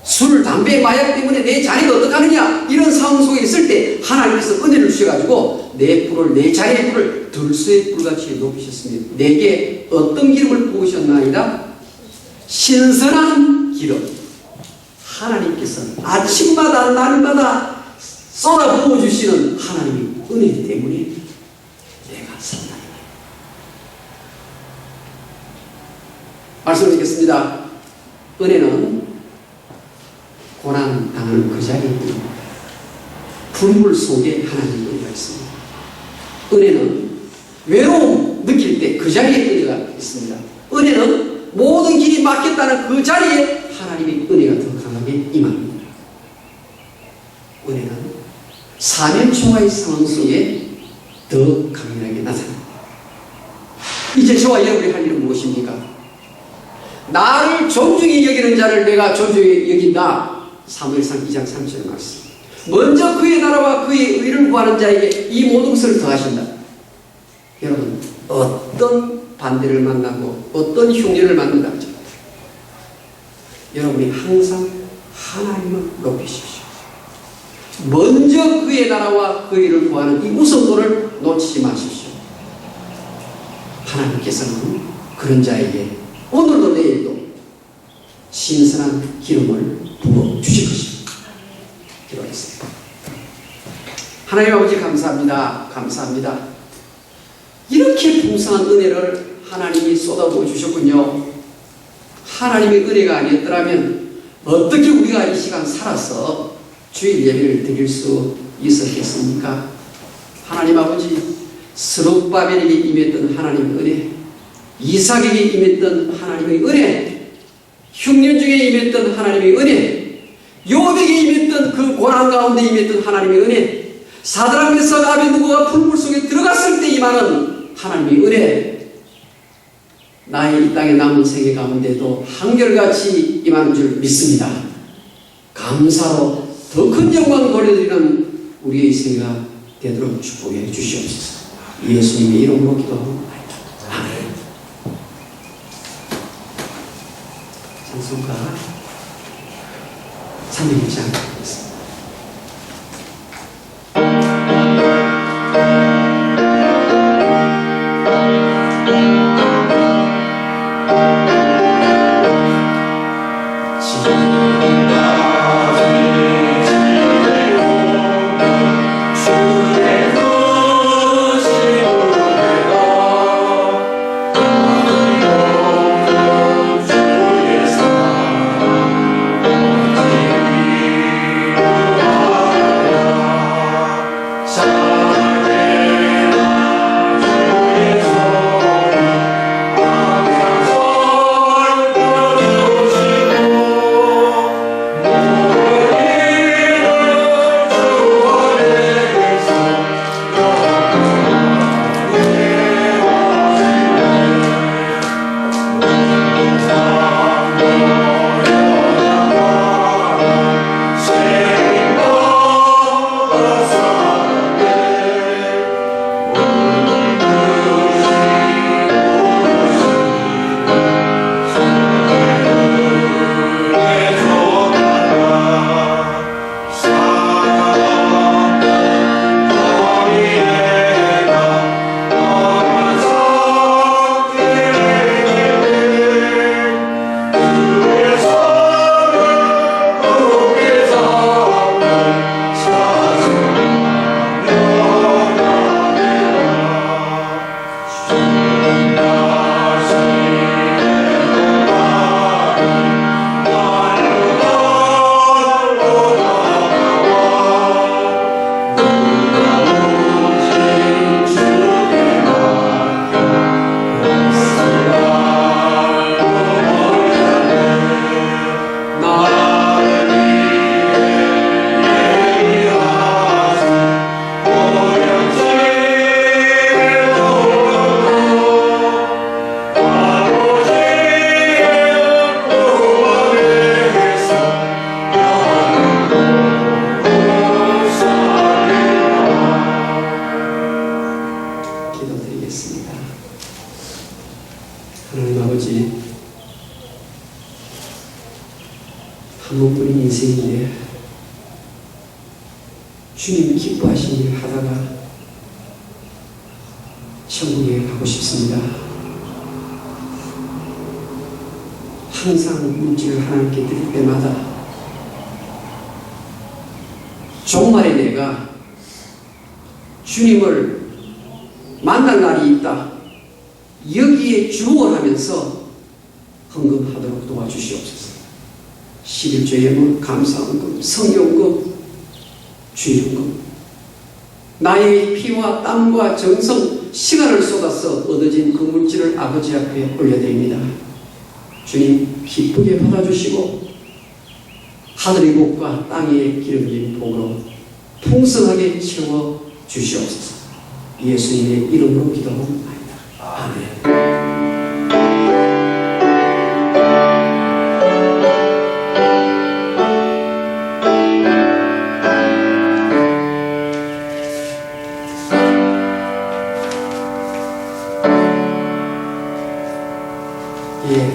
술, 담배, 마약 때문에 내 자리가 어떡하느냐 이런 상황 속에 있을 때 하나님께서 은혜를 주셔가지고 내 뿔을 내 자리의 뿔을 들소의 뿔같이 높이셨으며 내게 어떤 기름을 부으셨나이다? 신선한 기름. 하나님께서 아침마다 날마다 쏟아 부어주시는 하나님의 은혜 때문에 내가 산다. 말씀을 드리겠습니다. 은혜는 고난 당하는 그 자리에 있는 불물 속에 하나님의 은혜가 있습니다. 은혜는 외로움 느낄 때 그 자리에 은혜가 있습니다. 은혜는 모든 길이 막혔다는 그 자리에 하나님의 은혜가 더 강하게 임합니다. 은혜는 사면초가의 상황 속에 더 강렬하게 나타납니다. 이제 저와 여러분이 할 일은 무엇입니까? 나를 존중히 여기는 자를 내가 존중히 여긴다. 사무엘상 2장 3절 말씀. 먼저 그의 나라와 그의 의를 구하는 자에게 이 모든 것을 더하신다. 여러분, 어떤 반대를 만나고 어떤 흉년을 만난다 하죠. 여러분이 항상 하나님을 높이십시오. 먼저 그의 나라와 그 일을 구하는 이 우선도를 놓치지 마십시오. 하나님께서는 그런 자에게 오늘도 내일도 신선한 기름을 부어 주실 것입니다. 기도하겠습니다. 하나님 아버지 감사합니다. 감사합니다. 이렇게 풍성한 은혜를 하나님이 쏟아부어 주셨군요. 하나님의 은혜가 아니었더라면 어떻게 우리가 이 시간 살아서 주일 예배를 드릴 수 있었겠습니까? 하나님 아버지, 스룹바벨에게 임했던 하나님의 은혜, 이삭에게 임했던 하나님의 은혜, 흉년 중에 임했던 하나님의 은혜, 요백에 임했던 그 고난 가운데 임했던 하나님의 은혜, 사드락 메삭 아벤느고가 불물 속에 들어갔을 때 임하는 하나님의 은혜, 나의 이 땅에 남은 생애 가운데도 한결같이 임하는 줄 믿습니다. 감사로 더 큰 영광 돌려드리는 우리의 생애가 되도록 축복해 주시옵소서. 예수님의 이름으로 기도합니다. 아멘. 찬송가 301장 하겠습니다. 주의 것이 오래가 기도드리겠습니다. 하나님 아버지, 한 번뿐인 인생인데 주님 기뻐하신 일 하다가 천국에 가고 싶습니다. 항상 물질을 하나님께 드릴 때마다 종말의 내가 주님을 만날 날이 있다, 여기에 주목하면서 헌금하도록 도와주시옵소서. 11조 예물, 감사헌금, 성경금, 주일헌금, 나의 피와 땀과 정성, 시간을 쏟아서 얻어진 그 물질을 아버지 앞에 올려드립니다. 주님 기쁘게 받아주시고 하늘의 복과 땅의 기름진 복으로 풍성하게 채워 주시옵소서. 예수님의 이름으로 기도합니다. 아멘.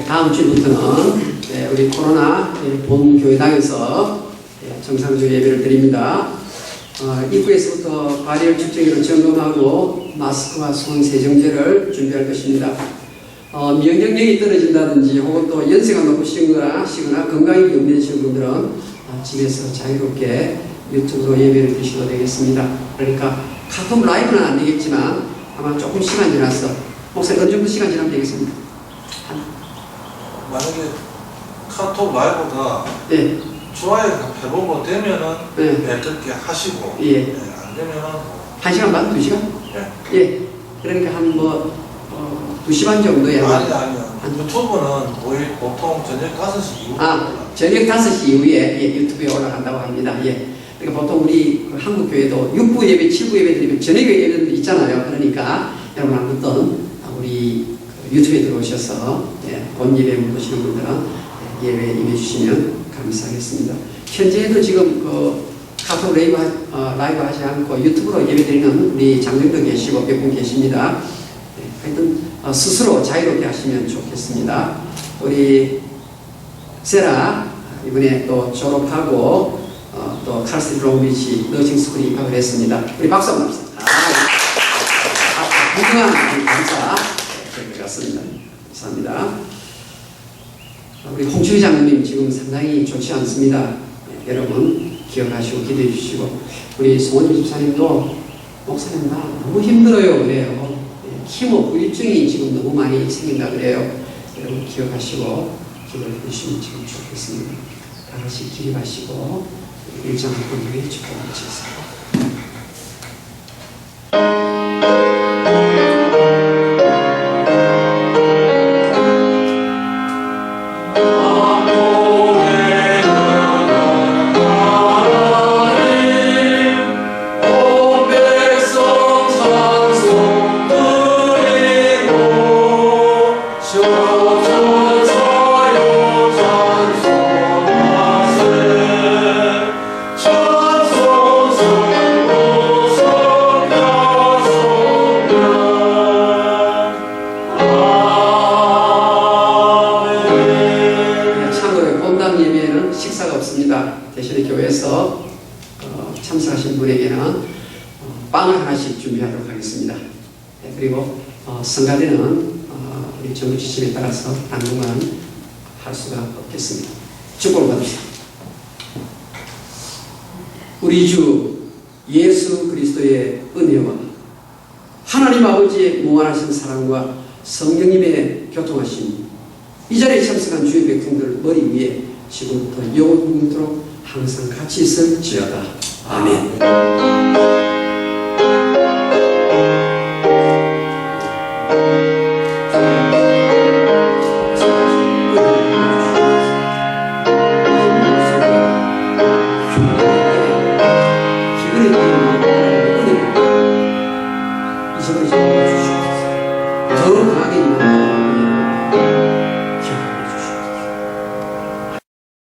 다음 주부터는 우리 코로나 본교회당에서 정상적 예배를 드립니다. 입구에서부터 발열 측정기로 점검하고 마스크와 손 세정제를 준비할 것입니다. 면역력이 떨어진다든지 혹은 또 연세가 높으시거나 건강이 염려되시는 분들은 집에서 자유롭게 유튜브로 예배를 드시도 되겠습니다. 그러니까 카톡 라이브는 안 되겠지만 아마 조금 시간 지나서 목사님 어느 정도 시간 지나면 되겠습니다. 만약에 카톡 라이브가 네. 좋아요 100번 되면은 네. 그렇게 하시고 예. 안 되면은 1시간 반? 2시간? 예. 예. 그러니까 한 2시간 정도에 아니요. 유튜브는 거의 보통 저녁 5시 이후 저녁 5시 이후에 유튜브에 올라간다고 합니다. 예. 그러니까 보통 우리 한국 교회도 6부 예배, 7부 예배 드리면 저녁 예배도 있잖아요. 그러니까 여러분 한번 우리 유튜브에 들어오셔서 본 예배 보시는 분들은 예배에 임해 주시면 감사하겠습니다. 현재도 지금 카톡 라이브 하지 않고 유튜브로 예배 드리는 우리 장정도 계시고 몇 분 계십니다. 하여튼 스스로 자유롭게 하시면 좋겠습니다. 우리 세라 이번에 또 졸업하고 또 칼스트 롱비치 너싱 스쿨에 입학을 했습니다. 우리 박수 한번 합시다. 무궁한 감사 될 것 같습니다. 감사합니다. 우리 홍춘희 장로님 지금 상당히 좋지 않습니다. 여러분 기억하시고 기도해 주시고 우리 송원주 집사님도 목사님 나 너무 힘들어요 그래요. 힘없고 일증이 지금 너무 많이 생긴다 그래요. 여러분 기억하시고 기도해 주시면 참 좋겠습니다. 다 같이 기립하시고 일장 한번 위해 축복을 주세요. 대신에 교회에서 참석하신 분에게는 빵을 하나씩 준비하도록 하겠습니다. 그리고 성가대는 우리 정부 지침에 따라서 당분간 할 수가 없겠습니다. 축복을 받읍시다. 우리 주 예수 그리스도의 은혜와 하나님 아버지의 무한하신 사랑과 성령님의 교통하심, 이 자리에 참석한 주의 백성들 머리 위에 지금부터 영원토록 항상 같이 있을지어다. 아멘. 더 강하게